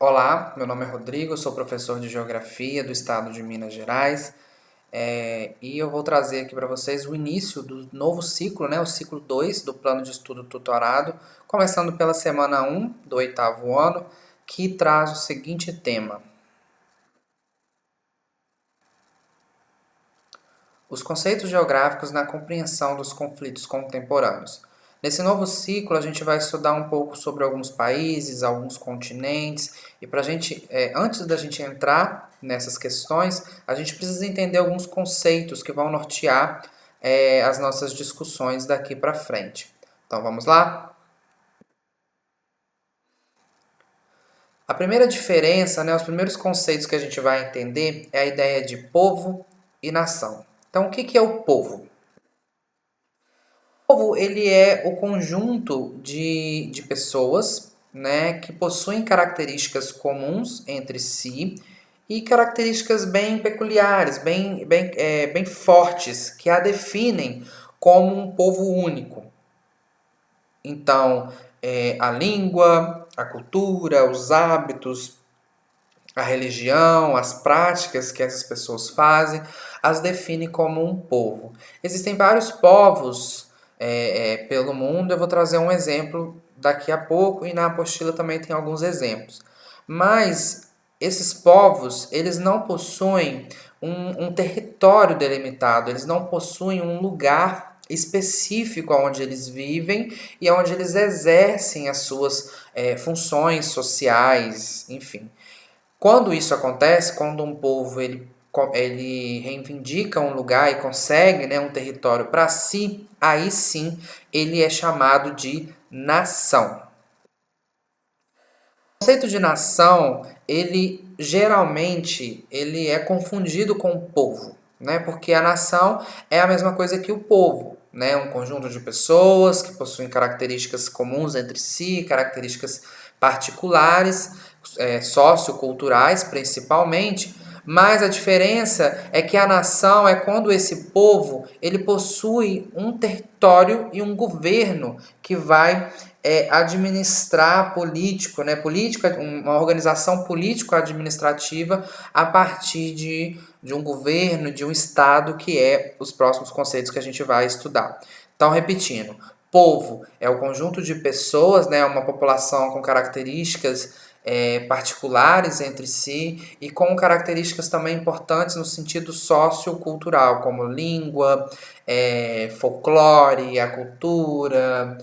Olá, meu nome é Rodrigo, sou professor de Geografia do estado de Minas Gerais e eu vou trazer aqui para vocês o início do novo ciclo, o ciclo 2 do Plano de Estudo Tutorado, começando pela semana 1 do 8º ano, que traz o seguinte tema: os conceitos geográficos na compreensão dos conflitos contemporâneos. Nesse novo ciclo, a gente vai estudar um pouco sobre alguns países, alguns continentes, e para a gente, antes da gente entrar nessas questões, a gente precisa entender alguns conceitos que vão nortear as nossas discussões daqui para frente. Então vamos lá? A primeira diferença, os primeiros conceitos que a gente vai entender é a ideia de povo e nação. Então, o que é o povo? O povo, ele é o conjunto de pessoas, que possuem características comuns entre si e características bem peculiares, bem fortes, que a definem como um povo único. Então, a língua, a cultura, os hábitos, a religião, as práticas que essas pessoas fazem, as define como um povo. Existem vários povos pelo mundo, eu vou trazer um exemplo daqui a pouco, e na apostila também tem alguns exemplos. Mas esses povos, eles não possuem um território delimitado, eles não possuem um lugar específico onde eles vivem e onde eles exercem as suas funções sociais, enfim. Quando isso acontece, quando um povo ele reivindica um lugar e consegue um território para si, aí sim ele é chamado de nação. O conceito de nação, ele geralmente ele é confundido com o povo, porque a nação é a mesma coisa que o povo, um conjunto de pessoas que possuem características comuns entre si, características particulares, socioculturais principalmente, mas a diferença é que a nação é quando esse povo ele possui um território e um governo que vai administrar político, uma organização político-administrativa a partir de um governo, de um estado, que é os próximos conceitos que a gente vai estudar. Então, repetindo, povo é o conjunto de pessoas, uma população com características particulares entre si e com características também importantes no sentido sociocultural, como língua, folclore, a cultura,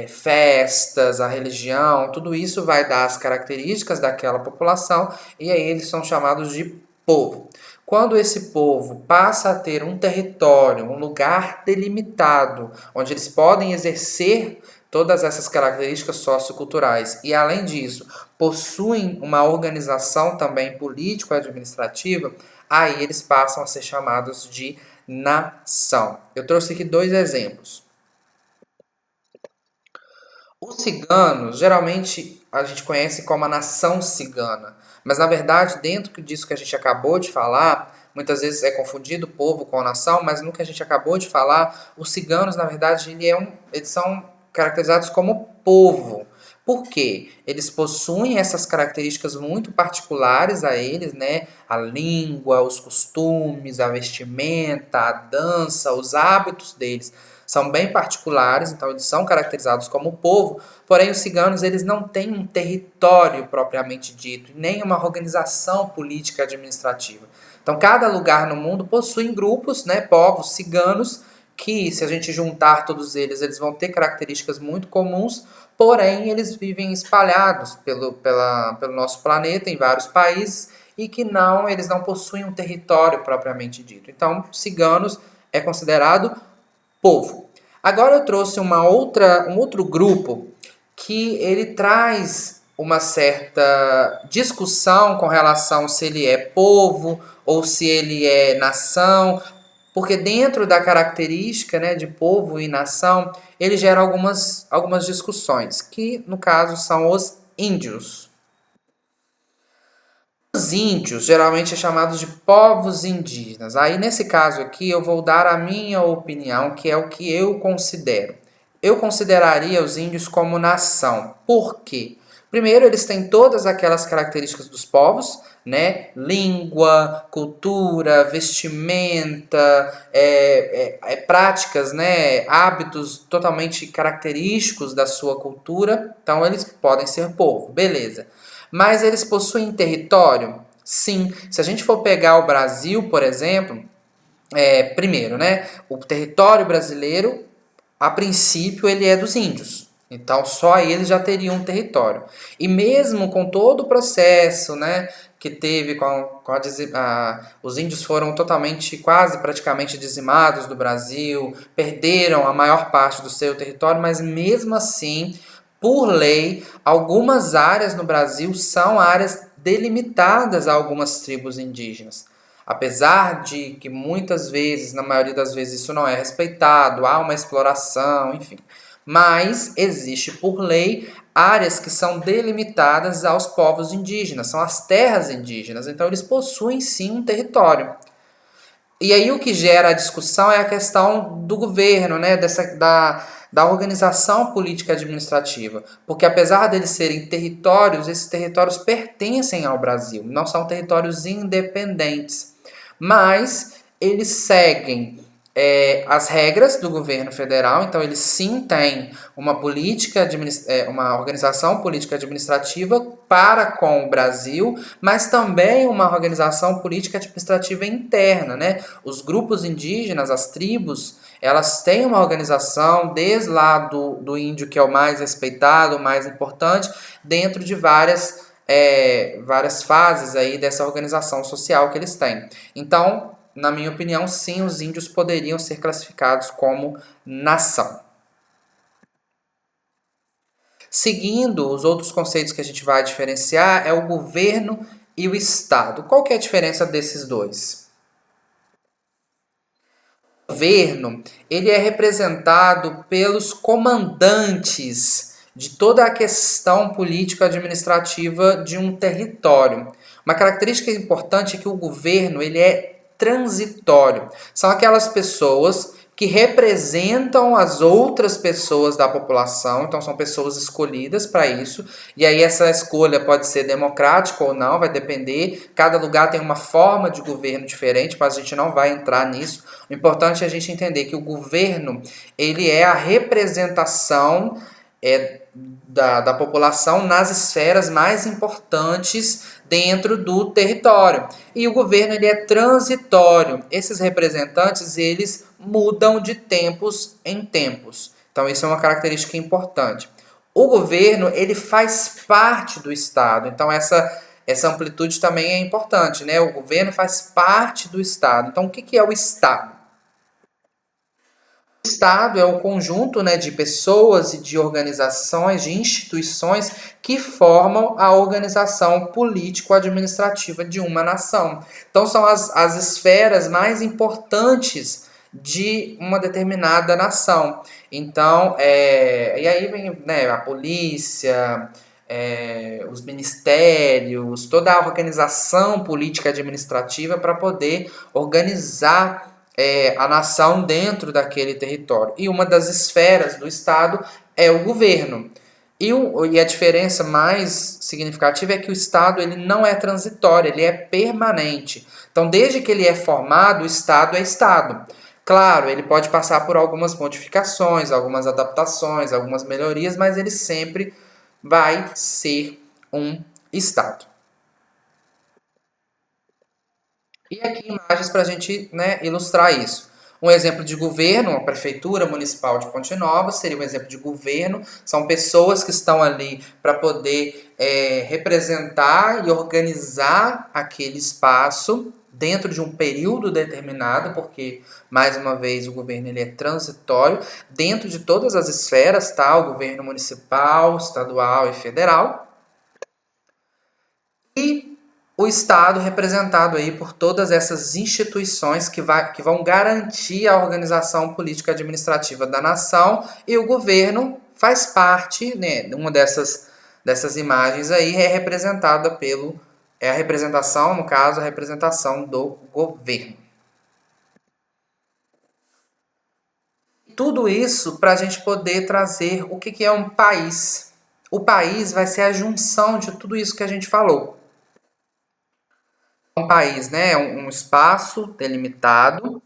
festas, a religião, tudo isso vai dar as características daquela população e aí eles são chamados de povo. Quando esse povo passa a ter um território, um lugar delimitado, onde eles podem exercer todas essas características socioculturais e, além disso, possuem uma organização também político-administrativa, aí eles passam a ser chamados de nação. Eu trouxe aqui 2 exemplos. Os ciganos, geralmente, a gente conhece como a nação cigana, mas na verdade, dentro disso que a gente acabou de falar, muitas vezes é confundido o povo com a nação, mas no que a gente acabou de falar, os ciganos, na verdade, eles são caracterizados como povo. Por quê? Eles possuem essas características muito particulares a eles, A língua, os costumes, a vestimenta, a dança, os hábitos deles são bem particulares, então eles são caracterizados como povo, porém os ciganos eles não têm um território propriamente dito, nem uma organização política administrativa. Então cada lugar no mundo possui grupos, povos ciganos, que se a gente juntar todos eles, eles vão ter características muito comuns, porém eles vivem espalhados pelo nosso planeta, em vários países, e que eles não possuem um território propriamente dito. Então, ciganos é considerado povo. Agora eu trouxe um outro grupo que ele traz uma certa discussão com relação se ele é povo ou se ele é nação, porque dentro da característica de povo e nação, ele gera algumas discussões, que no caso são os índios. Os índios geralmente é chamados de povos indígenas. Aí nesse caso aqui eu vou dar a minha opinião, que é o que eu considero. Eu consideraria os índios como nação. Por quê? Primeiro, eles têm todas aquelas características dos povos, né? Língua, cultura, vestimenta, práticas, né? Hábitos totalmente característicos da sua cultura. Então, eles podem ser povo, beleza. Mas eles possuem território? Sim. Se a gente for pegar o Brasil, por exemplo, primeiro, né? O território brasileiro, a princípio, ele é dos índios. Então, só eles já teriam um território. E mesmo com todo o processo, né, que teve os índios foram totalmente, quase praticamente dizimados do Brasil, perderam a maior parte do seu território, mas mesmo assim, por lei, algumas áreas no Brasil são áreas delimitadas a algumas tribos indígenas. Apesar de que muitas vezes, na maioria das vezes, isso não é respeitado, há uma exploração, enfim. Mas existe por lei áreas que são delimitadas aos povos indígenas, são as terras indígenas, então eles possuem sim um território. E aí o que gera a discussão é a questão do governo, né, da organização política administrativa. Porque apesar deles serem territórios, esses territórios pertencem ao Brasil, não são territórios independentes. Mas eles seguem as regras do governo federal, então eles sim têm uma uma organização política administrativa para com o Brasil, mas também uma organização política administrativa interna, né? Os grupos indígenas, as tribos, elas têm uma organização desde lá do índio, que é o mais respeitado, o mais importante, dentro de várias fases aí dessa organização social que eles têm. Então, na minha opinião, sim, os índios poderiam ser classificados como nação. Seguindo, os outros conceitos que a gente vai diferenciar é o governo e o Estado. Qual que é a diferença desses dois? O governo, ele é representado pelos comandantes de toda a questão político-administrativa de um território. Uma característica importante é que o governo ele é transitório. São aquelas pessoas que representam as outras pessoas da população, então são pessoas escolhidas para isso, e aí essa escolha pode ser democrática ou não, vai depender, cada lugar tem uma forma de governo diferente, mas a gente não vai entrar nisso. O importante é a gente entender que o governo, ele é a representação da população nas esferas mais importantes dentro do território. E o governo ele é transitório. Esses representantes eles mudam de tempos em tempos. Então isso é uma característica importante. O governo ele faz parte do Estado. Então essa amplitude também é importante, né? O governo faz parte do Estado. Então o que é o Estado? O Estado é o conjunto, né, de pessoas e de organizações, de instituições que formam a organização político-administrativa de uma nação. Então, são as esferas mais importantes de uma determinada nação. Então, e aí vem, né, a polícia, os ministérios, toda a organização política administrativa para poder organizar a nação dentro daquele território. E uma das esferas do Estado é o governo. E a diferença mais significativa é que o Estado ele não é transitório, ele é permanente. Então, desde que ele é formado, o Estado é Estado. Claro, ele pode passar por algumas modificações, algumas adaptações, algumas melhorias, mas ele sempre vai ser um Estado. E aqui imagens para a gente, né, ilustrar isso. Um exemplo de governo, a Prefeitura Municipal de Ponte Nova seria um exemplo de governo. São pessoas que estão ali para poder representar e organizar aquele espaço dentro de um período determinado, porque, mais uma vez, o governo ele é transitório, dentro de todas as esferas, tá? O governo municipal, estadual e federal. E o Estado representado aí por todas essas instituições que vão garantir a organização política administrativa da nação, e o governo faz parte, né, uma dessas imagens aí é representada a representação, no caso, a representação do governo. Tudo isso para a gente poder trazer o que é um país. O país vai ser a junção de tudo isso que a gente falou. Um país, né, é um espaço delimitado.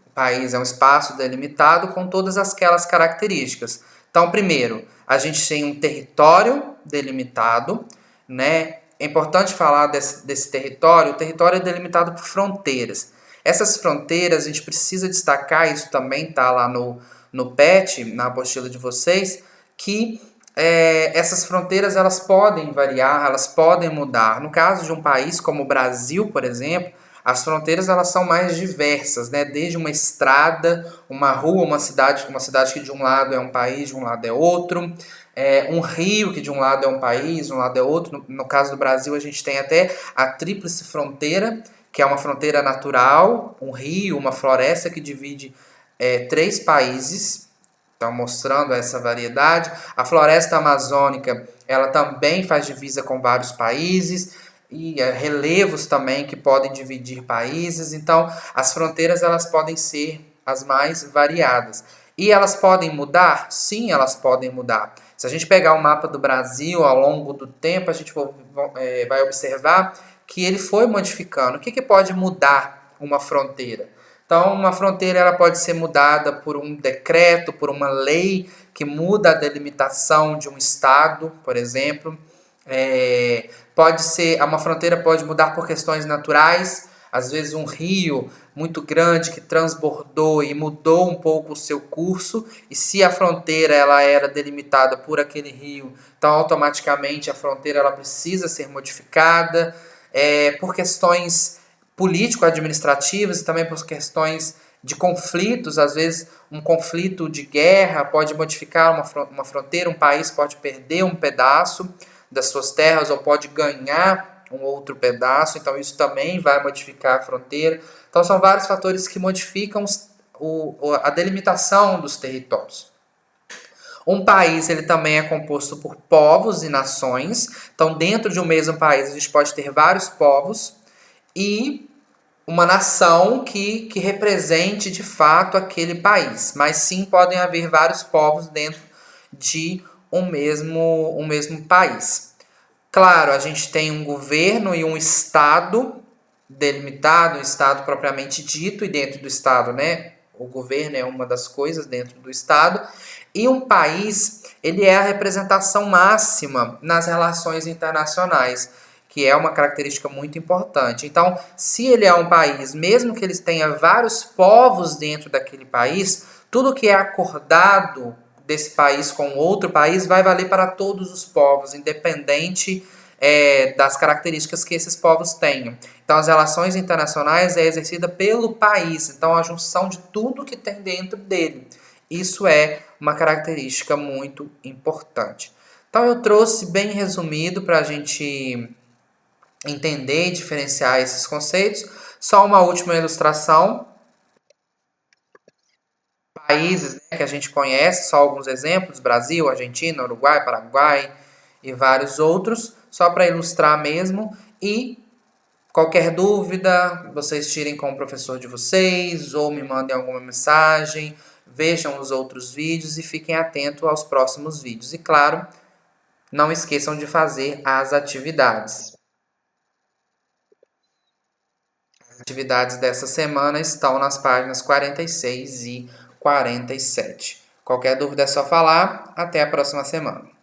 O país é um espaço delimitado com todas aquelas características. Então, primeiro, a gente tem um território delimitado, né? É importante falar desse território. O território é delimitado por fronteiras. Essas fronteiras, a gente precisa destacar, isso também está lá no PET, na apostila de vocês, que essas fronteiras elas podem variar, elas podem mudar. No caso de um país como o Brasil, por exemplo, as fronteiras elas são mais diversas, né? Desde uma estrada, uma rua, uma cidade que de um lado é um país, de um lado é outro, um rio que de um lado é um país, de um lado é outro. No caso do Brasil, a gente tem até a tríplice fronteira, que é uma fronteira natural, um rio, uma floresta que divide 3 países. Então, mostrando essa variedade. A floresta amazônica, ela também faz divisa com vários países e relevos também que podem dividir países. Então, as fronteiras elas podem ser as mais variadas. E elas podem mudar? Sim, elas podem mudar. Se a gente pegar o mapa do Brasil ao longo do tempo, a gente vai observar que ele foi modificando. O que pode mudar uma fronteira? Então, uma fronteira ela pode ser mudada por um decreto, por uma lei que muda a delimitação de um estado, por exemplo. Uma fronteira pode mudar por questões naturais, às vezes um rio muito grande que transbordou e mudou um pouco o seu curso, e se a fronteira ela era delimitada por aquele rio, então automaticamente a fronteira ela precisa ser modificada, por questões político-administrativas e também por questões de conflitos. Às vezes um conflito de guerra pode modificar uma fronteira, um país pode perder um pedaço das suas terras ou pode ganhar um outro pedaço, então isso também vai modificar a fronteira. Então são vários fatores que modificam a delimitação dos territórios. Um país ele também é composto por povos e nações, então dentro de um mesmo país a gente pode ter vários povos e uma nação que represente de fato aquele país, mas sim podem haver vários povos dentro de um mesmo país. Claro, a gente tem um governo e um estado delimitado, um estado propriamente dito, e dentro do estado, né, o governo é uma das coisas dentro do estado, e um país, ele é a representação máxima nas relações internacionais, que é uma característica muito importante. Então, se ele é um país, mesmo que ele tenha vários povos dentro daquele país, tudo que é acordado desse país com outro país vai valer para todos os povos, independente das características que esses povos tenham. Então, as relações internacionais é exercida pelo país, então a junção de tudo que tem dentro dele. Isso é uma característica muito importante. Então, eu trouxe bem resumido para a gente entender e diferenciar esses conceitos. Só uma última ilustração. Países, né, que a gente conhece, só alguns exemplos: Brasil, Argentina, Uruguai, Paraguai e vários outros, só para ilustrar mesmo. E qualquer dúvida, vocês tirem com o professor de vocês ou me mandem alguma mensagem, vejam os outros vídeos e fiquem atentos aos próximos vídeos. E claro, não esqueçam de fazer as atividades. As atividades dessa semana estão nas páginas 46 e 47. Qualquer dúvida é só falar. Até a próxima semana.